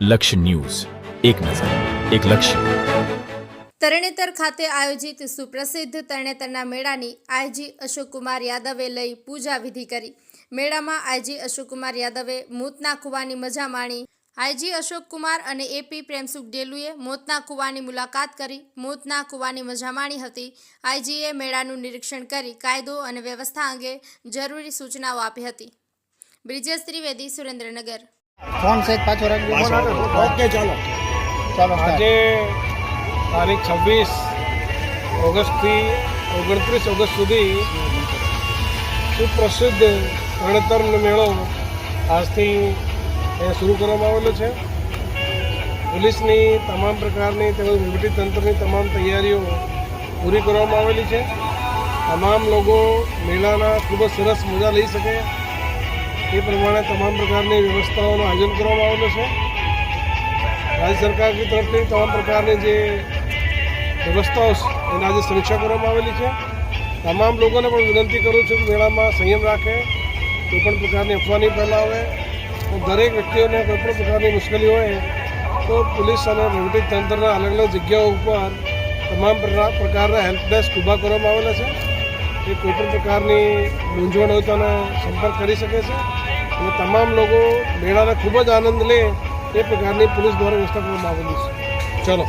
લક્ષ્ય ન્યૂઝ, એક નજર, એક લક્ષ્ય. તરણેતર ખાતે આયોજિત સુપ્રસિદ્ધ તરણેતરના મેળાની આઈજી અશોકકુમાર યાદવે લઈ પૂજા વિધિ કરી. મેળામાં આઈજી અશોકકુમાર યાદવે મોતના કૂવાની મજા માણી. આઈજી અશોકકુમાર અને એપી પ્રેમસુખ ડેલુએ મોતના કૂવાની મુલાકાત કરી મોતના કૂવાની મજા માણી હતી. આઈજીએ મેળાનું નિરીક્ષણ કરી કાયદો અને વ્યવસ્થા અંગે જરૂરી સૂચનાઓ આપી હતી. બ્રિજેશ ત્રિવેદી, સુરેન્દ્રનગર. ફોન સેટ પાછો રાખજો. ઓકે, ચાલો. આજે તારીખ 26 ઓગસ્ટથી 29 ઓગસ્ટ સુધી સુપ્રસિદ્ધ તરણેતરનો મેળો આજથી શરૂ કરવામાં આવેલો છે. પોલીસની તમામ પ્રકારની તેમજ વહીવટીતંત્રની તમામ તૈયારીઓ પૂરી કરવામાં આવેલી છે. તમામ લોકો મેળાના ખૂબ જ સરસ મજા લઈ શકે એ પ્રમાણે તમામ પ્રકારની વ્યવસ્થાઓનું આયોજન કરવામાં આવેલું છે. રાજ્ય સરકાર તરફથી તમામ પ્રકારની જે વ્યવસ્થાઓ એની આજે સમીક્ષા કરવામાં આવેલી છે. તમામ લોકોને પણ વિનંતી કરું છું કે મેળામાં સંયમ રાખે, કોઈપણ પ્રકારની અફવા નહીં ફેલાવે. દરેક વ્યક્તિઓને કોઈપણ પ્રકારની મુશ્કેલી હોય તો પોલીસ અને વહીવટીતંત્રના અલગ અલગ જગ્યાઓ ઉપર તમામ પ્રકારના હેલ્પ ડેસ્ક ઊભા કરવામાં આવેલા છે. એ કોઈપણ પ્રકારની મૂંઝવણ હોય તો સંપર્ક કરી શકે છે. અને તમામ લોકો મેળાને ખૂબ જ આનંદ લે એ પ્રકારની પોલીસ દ્વારા વ્યવસ્થા કરવામાં આવેલી છે. ચલો.